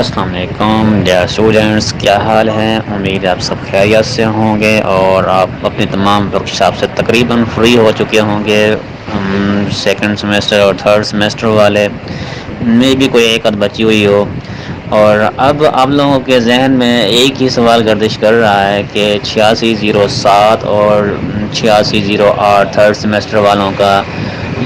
السلام علیکم dear students, کیا حال ہے؟ امید ہے آپ سب خیریت سے ہوں گے اور آپ اپنے تمام ورکشاپ سے تقریباً فری ہو چکے ہوں گے۔ سیکنڈ سمیسٹر اور تھرڈ سمیسٹر والے میں بھی کوئی ایک آدھ بچی ہوئی ہو، اور اب آپ لوگوں کے ذہن میں ایک ہی سوال گردش کر رہا ہے کہ 8607 اور 8608 تھرڈ سمیسٹر والوں کا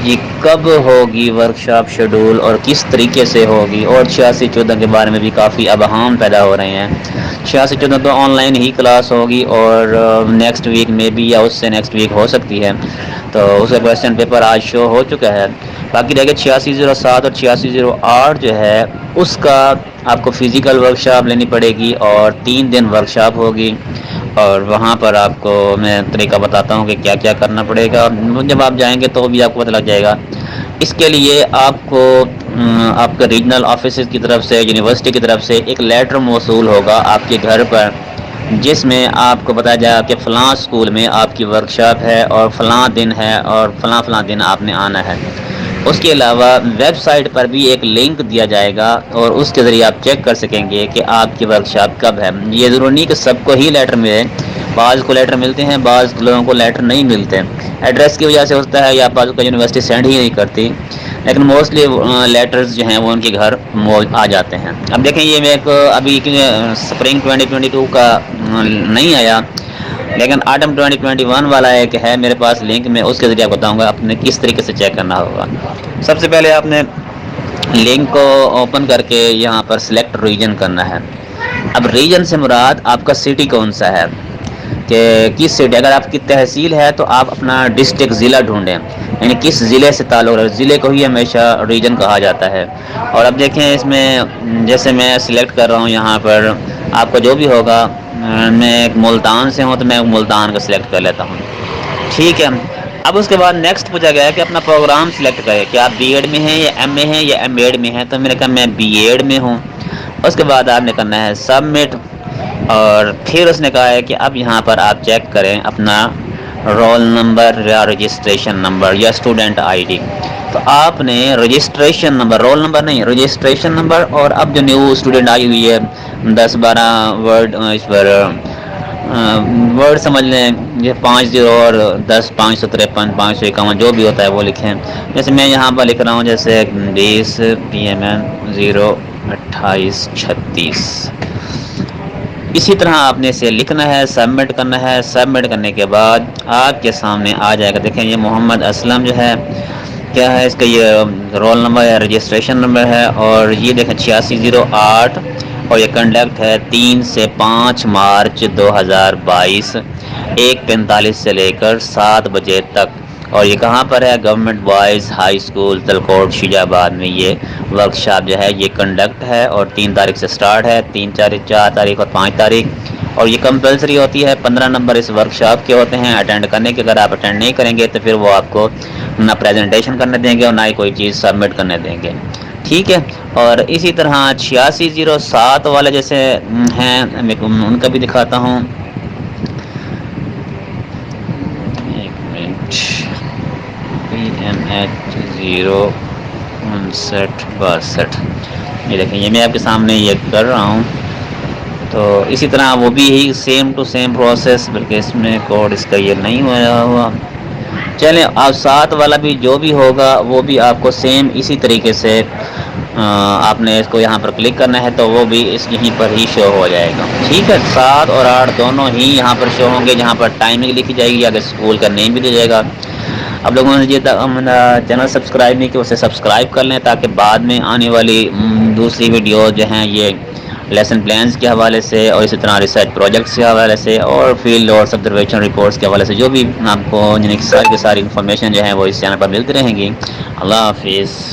یہ کب ہوگی ورکشاپ شیڈول اور کس طریقے سے ہوگی، اور 8614 کے بارے میں بھی کافی ابہام پیدا ہو رہے ہیں۔ 8614 تو آن لائن ہی کلاس ہوگی اور نیکسٹ ویک میں بھی یا اس سے نیکسٹ ویک ہو سکتی ہے، تو اس کا کویسچن پیپر آج شو ہو چکا ہے۔ باقی رہ گیا 8607 اور 8608 جو ہے اس کا آپ کو فزیکل ورکشاپ لینی پڑے گی اور 3 دن ورکشاپ ہوگی، اور وہاں پر آپ کو میں طریقہ بتاتا ہوں کہ کیا کیا کرنا پڑے گا۔ جب آپ جائیں گے تو بھی آپ کو پتہ لگ جائے گا۔ اس کے لیے آپ کو آپ کے ریجنل آفیسز کی طرف سے، یونیورسٹی کی طرف سے ایک لیٹر موصول ہوگا آپ کے گھر پر، جس میں آپ کو بتایا جائے گا کہ فلاں اسکول میں آپ کی ورکشاپ ہے اور فلاں دن ہے اور فلاں دن آپ نے آنا ہے۔ اس کے علاوہ ویب سائٹ پر بھی ایک لنک دیا جائے گا اور اس کے ذریعے آپ چیک کر سکیں گے کہ آپ کی ورکشاپ کب ہے۔ یہ ضروری نہیں کہ سب کو ہی لیٹر ملے، بعض کو لیٹر ملتے ہیں، بعض لوگوں کو لیٹر نہیں ملتے، ایڈریس کی وجہ سے ہوتا ہے یا بعض کو یونیورسٹی سینڈ ہی نہیں کرتی، لیکن موسٹلی لیٹرز جو ہیں وہ ان کے گھر آ جاتے ہیں۔ اب دیکھیں یہ میں ایک ابھی سپرنگ 2022 کا نہیں آیا، لیکن آٹم 2021 والا ایک ہے میرے پاس لنک، میں اس کے ذریعے بتاؤں گا آپ نے کس طریقے سے چیک کرنا ہوگا۔ سب سے پہلے آپ نے لنک کو اوپن کر کے یہاں پر سلیکٹ ریجن کرنا ہے۔ اب ریجن سے مراد آپ کا سٹی کون سا ہے، کہ کس سٹی، اگر آپ کی تحصیل ہے تو آپ اپنا ڈسٹرکٹ ضلع ڈھونڈیں، یعنی کس ضلع سے تعلق ہے، ضلع کو ہی ہمیشہ ریجن کہا جاتا ہے۔ اور اب دیکھیں اس میں جیسے میں سلیکٹ کر رہا ہوں یہاں پر، آپ کو جو بھی ہوگا، میں ایک ملتان سے ہوں تو میں ملتان کا سلیکٹ کر لیتا ہوں، ٹھیک ہے۔ اب اس کے بعد نیکسٹ پوچھا گیا ہے کہ اپنا پروگرام سلیکٹ کرے کہ آپ بی ایڈ میں ہیں یا ایم اے ہیں یا ایم ایڈ میں ہیں، تو میں نے کہا میں بی ایڈ میں ہوں۔ اس کے بعد آپ نے کرنا ہے سبمٹ، اور پھر اس نے کہا ہے کہ اب یہاں پر آپ چیک کریں اپنا رول نمبر یا رجسٹریشن نمبر یا اسٹوڈنٹ آئی ڈی۔ تو آپ نے رجسٹریشن نمبر، رول نمبر نہیں، رجسٹریشن نمبر، اور اب جو نیو اسٹوڈنٹ آئی ہوئی ہے 10-12 ورڈ اس پر ورڈ سمجھ لیں، یہ 50 اور 10 553 551 جو بھی ہوتا ہے وہ لکھیں۔ جیسے میں یہاں پر لکھ رہا ہوں، جیسے 20 PMN 02836، اسی طرح آپ نے اسے لکھنا ہے، سبمٹ کرنا ہے۔ سبمٹ کرنے کے بعد آپ کے سامنے آ جائے گا، دیکھیں یہ محمد اسلم جو ہے، کیا ہے اس کا یہ رول نمبر یا رجسٹریشن نمبر ہے، اور یہ دیکھیں 8608، اور یہ کنڈکٹ ہے 3 سے 5 مارچ 2022، 1:45 سے لے کر 7 بجے تک، اور یہ کہاں پر ہے؟ گورنمنٹ بوائز ہائی اسکول تلکوٹ شیجا آباد میں یہ ورکشاپ جو ہے یہ کنڈکٹ ہے، اور 3 تاریخ سے سٹارٹ ہے، 3 4 تاریخ اور 5 تاریخ، اور یہ کمپلسری ہوتی ہے۔ 15 نمبر اس ورکشاپ کے ہوتے ہیں اٹینڈ کرنے کے، اگر آپ اٹینڈ نہیں کریں گے تو پھر وہ آپ کو نہ پریزنٹیشن کرنے دیں گے اور نہ ہی کوئی چیز سبمٹ کرنے دیں گے، ٹھیک ہے۔ اور اسی طرح 8607 والے جیسے ہیں، میں ان کا بھی دکھاتا ہوں، ایک منٹ، PMH 05962، یہ دیکھیں یہ میں آپ کے سامنے یہ کر رہا ہوں۔ تو اسی طرح وہ بھی یہی سیم ٹو سیم پروسیس، بلکہ اس میں کوڈ اس کا یہ نہیں ہوا۔ چلیں آپ 7 والا بھی جو بھی ہوگا وہ بھی آپ کو سیم اسی طریقے سے آپ نے اس کو یہاں پر کلک کرنا ہے تو وہ بھی اس یہیں پر ہی شو ہو جائے گا، ٹھیک ہے۔ 7 اور 8 دونوں ہی یہاں پر شو ہوں گے، جہاں پر ٹائمنگ لکھی جائے گی، اگر اسکول کا نیم بھی دیا جائے گا۔ اب لوگوں نے یہ چینل سبسکرائب نہیں کیا، اسے سبسکرائب کر لیں تاکہ بعد میں آنے والی دوسری ویڈیو جو ہیں یہ لیسن پلانز کے حوالے سے، اور اسی طرح ریسرچ پروجیکٹس کے حوالے سے، اور فیلڈ اور آبزرویشن رپورٹس کے حوالے سے جو بھی آپ کو ساری کی ساری انفارمیشن جو ہے وہ اس چینل پر ملتی رہیں گی۔ اللہ حافظ۔